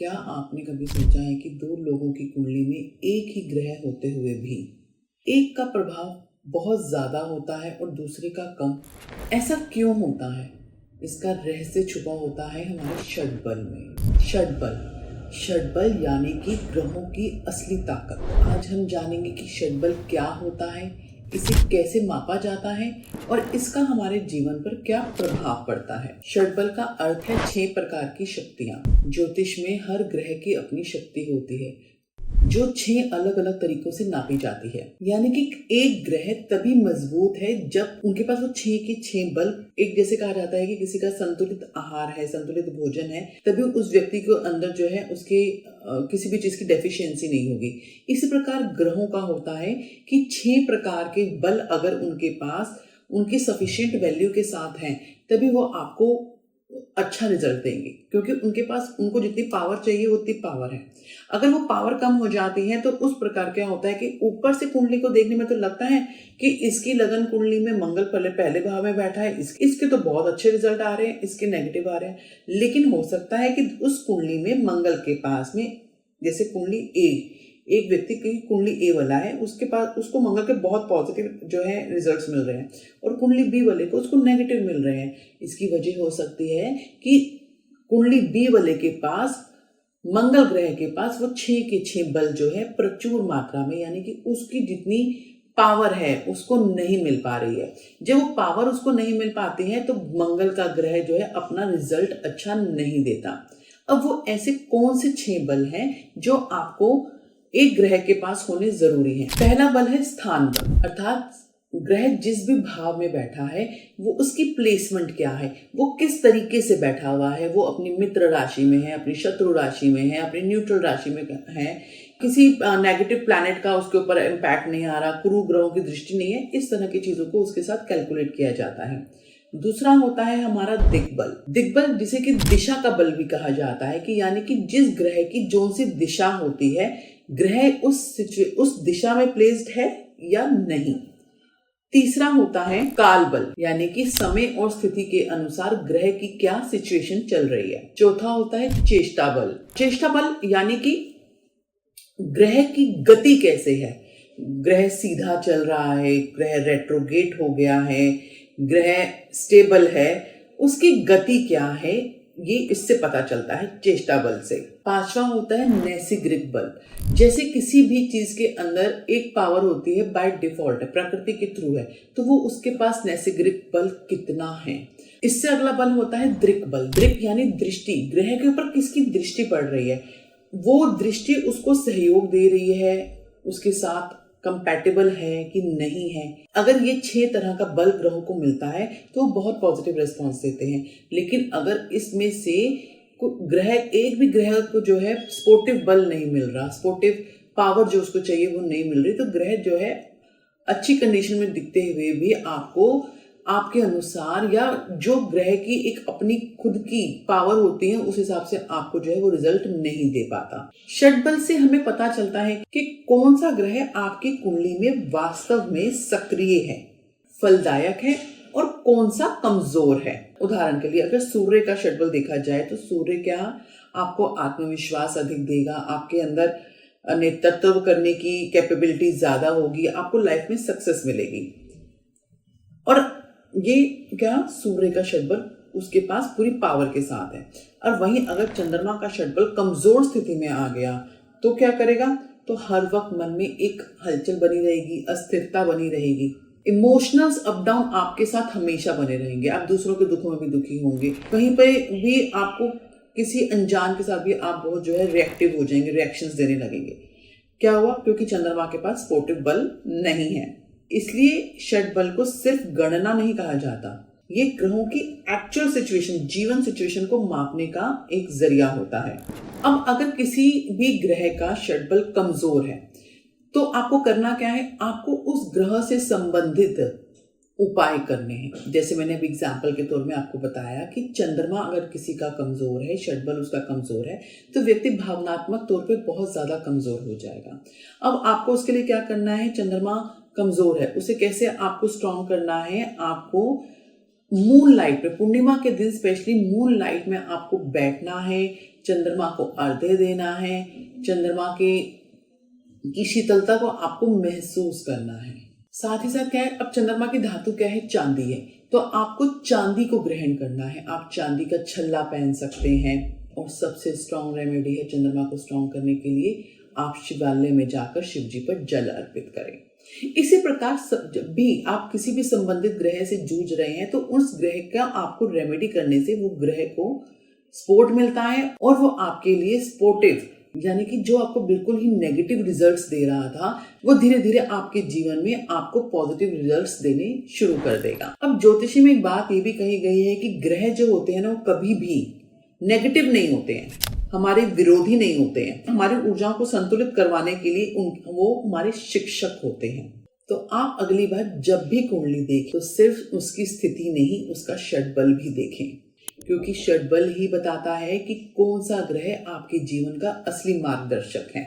क्या आपने कभी सोचा है कि दो लोगों की कुंडली में एक ही ग्रह होते हुए भी एक का प्रभाव बहुत ज्यादा होता है और दूसरे का कम? ऐसा क्यों होता है? इसका रहस्य छुपा होता है हमारे षटबल में। षटबल यानी कि ग्रहों की असली ताकत। आज हम जानेंगे कि षटबल क्या होता है, इसे कैसे मापा जाता है और इसका हमारे जीवन पर क्या प्रभाव पड़ता है। षटबल का अर्थ है 6 प्रकार की शक्तियां। ज्योतिष में हर ग्रह की अपनी शक्ति होती है जो 6 अलग अलग तरीकों से नापी जाती है। यानी कि एक ग्रह तभी मजबूत है जब उनके पास वो 6 के 6 बल एक जैसे। कहा जाता है कि किसी का संतुलित आहार है, संतुलित भोजन है, तभी उस व्यक्ति को अंदर जो है उसके किसी भी चीज की डेफिशिएंसी नहीं होगी। इसी प्रकार ग्रहों का होता है कि 6 प्रकार के बल अगर उनके पास उनकी सफिशिएंट वैल्यू के साथ हैं तभी वो आपको अच्छा रिजल्ट देंगे, क्योंकि उनके पास उनको जितनी पावर चाहिए उतनी पावर है। अगर वो पावर कम हो जाती है तो उस प्रकार क्या होता है कि ऊपर से कुंडली को देखने में तो लगता है कि इसकी लगन कुंडली में मंगल पहले भाव में बैठा है, इसके तो बहुत अच्छे रिजल्ट आ रहे हैं, इसके नेगेटिव आ रहे हैं। लेकिन हो सकता है कि उस कुंडली में मंगल के पास में, जैसे कुंडली ए, एक व्यक्ति की कुंडली ए वाला है, उसके पास उसको मंगल के बहुत पॉजिटिव जो है रिजल्ट्स मिल रहे हैं और कुंडली बी वाले को उसको नेगेटिव मिल रहे हैं। इसकी वजह हो सकती है कि कुंडली बी वाले के पास मंगल ग्रह के पास वो 6 के 6 बल जो है प्रचुर मात्रा में, यानी कि उसकी जितनी पावर है उसको नहीं मिल पा रही है। जब वो पावर उसको नहीं मिल पाती है तो मंगल का ग्रह जो है अपना रिजल्ट अच्छा नहीं देता। अब वो ऐसे कौन से 6 बल हैं जो आपको एक ग्रह के पास होने जरूरी है? पहला बल है स्थान बल, अर्थात ग्रह जिस भी भाव में बैठा है वो उसकी प्लेसमेंट क्या है, वो किस तरीके से बैठा हुआ है, वो अपनी मित्र राशि में है, अपनी शत्रु राशि में है, अपनी न्यूट्रल राशि में है, किसी नेगेटिव प्लैनेट का उसके ऊपर इम्पैक्ट नहीं आ रहा, कुरु ग्रहों की दृष्टि नहीं है। इस तरह की चीजों को उसके साथ कैलकुलेट किया जाता है। दूसरा होता है हमारा दिग्बल जिसे कि दिशा का बल भी कहा जाता है, कि यानी कि जिस ग्रह की जो सी दिशा होती है, ग्रह उस दिशा में प्लेस्ड है या नहीं। तीसरा होता है काल बल, यानी कि समय और स्थिति के अनुसार ग्रह की क्या सिचुएशन चल रही है। चौथा होता है चेष्टा बल, यानी कि ग्रह की गति कैसे है, ग्रह सीधा चल रहा है, ग्रह रेट्रोगेट हो गया है, ग्रह स्टेबल है, उसकी गति क्या है, ये इससे पता चलता है चेष्टा बल से। पांचवा होता है नैसर्गिक बल, जैसे किसी भी चीज के अंदर एक पावर होती है बाय डिफॉल्ट, प्रकृति के थ्रू है, तो वो उसके पास नैसर्गिक बल कितना है। इससे अगला बल होता है दृक यानी दृष्टि, ग्रह के ऊपर किसकी दृष्टि पड़ रही है, वो दृष्टि उसको सहयोग दे रही है, उसके साथ कंपैटिबल है कि नहीं है। अगर ये 6 तरह का बल ग्रहों को मिलता है तो वो बहुत पॉजिटिव रिस्पॉन्स देते हैं। लेकिन अगर इसमें से ग्रह, एक भी ग्रह को जो है स्पोर्टिव बल नहीं मिल रहा, स्पोर्टिव पावर जो उसको चाहिए वो नहीं मिल रही, तो ग्रह जो है अच्छी कंडीशन में दिखते हुए भी आपको आपके अनुसार या जो ग्रह की एक अपनी खुद की पावर होती है उस हिसाब से आपको जो है वो रिजल्ट नहीं दे पाता। षटबल से हमें पता चलता है कि कौन सा ग्रह आपकी कुंडली में वास्तव में सक्रिय है, फलदायक है, और कौन सा कमजोर है। उदाहरण के लिए अगर सूर्य का षटबल देखा जाए तो सूर्य क्या आपको आत्मविश्वास अधिक देगा, आपके अंदर नेतृत्व करने की कैपेबिलिटी ज्यादा होगी, आपको लाइफ में सक्सेस मिलेगी। और ये क्या सूर्य का षटबल उसके पास पूरी पावर के साथ है। और वहीं अगर चंद्रमा का षटबल कमजोर स्थिति में आ गया तो क्या करेगा, तो हर वक्त मन में एक हलचल बनी रहेगी, अस्थिरता बनी रहेगी, इमोशनल्स अप डाउन आपके साथ हमेशा बने रहेंगे, आप दूसरों के दुखों में भी दुखी होंगे, कहीं पे भी आपको किसी अनजान के साथ भी आप बहुत जो है रिएक्टिव हो जाएंगे, रिएक्शंस देने लगेंगे। क्या हुआ, क्योंकि चंद्रमा के पास स्पोर्टिव बल नहीं है। इसलिए षटबल को सिर्फ गणना नहीं कहा जाता, ये ग्रहों की एक्चुअल सिचुएशन, जीवन सिचुएशन को मापने का एक जरिया होता है। अब अगर किसी भी ग्रह का षटबल कमजोर है तो आपको करना क्या है, आपको उस ग्रह से संबंधित उपाय करने हैं। जैसे मैंने अभी एग्जाम्पल के तौर में आपको बताया कि चंद्रमा अगर किसी का कमजोर है, षटबल उसका कमजोर है, तो व्यक्ति भावनात्मक तौर पे बहुत ज्यादा कमजोर हो जाएगा। अब आपको उसके लिए क्या करना है, चंद्रमा कमजोर है उसे कैसे आपको स्ट्रॉन्ग करना है, आपको मून लाइट में, पूर्णिमा के दिन स्पेशली मून लाइट में आपको बैठना है, चंद्रमा को अर्घ्य देना है, चंद्रमा के की शीतलता को आपको महसूस करना है। साथ ही साथ क्या है, अब चंद्रमा की धातु क्या है, चांदी है, तो आपको चांदी को ग्रहण करना है। आप चांदी का छल्ला पहन सकते हैं। और सबसे स्ट्रॉन्ग रेमेडी है चंद्रमा को स्ट्रॉन्ग करने के लिए, आप शिवालय में जाकर शिव जी पर जल अर्पित करें। इसी प्रकार जब भी आप किसी भी संबंधित ग्रह से जूझ रहे हैं तो उस ग्रह का आपको रेमेडी करने से वो ग्रह को सपोर्ट मिलता है और वो आपके लिए सपोर्टिव, यानी कि जो आपको बिल्कुल ही नेगेटिव रिजल्ट्स दे रहा था वो धीरे धीरे आपके जीवन में आपको पॉजिटिव रिजल्ट्स देने शुरू कर देगा। अब ज्योतिषी में एक बात ये भी कही गई है कि ग्रह जो होते हैं ना, वो कभी भी नेगेटिव नहीं होते हैं, हमारे विरोधी नहीं होते हैं। हमारी ऊर्जाओं को संतुलित करवाने के लिए वो हमारे शिक्षक होते हैं। तो आप अगली बार जब भी कुंडली देखें तो सिर्फ उसकी स्थिति नहीं, उसका षटबल भी देखें, क्योंकि षटबल ही बताता है कि कौन सा ग्रह आपके जीवन का असली मार्गदर्शक है।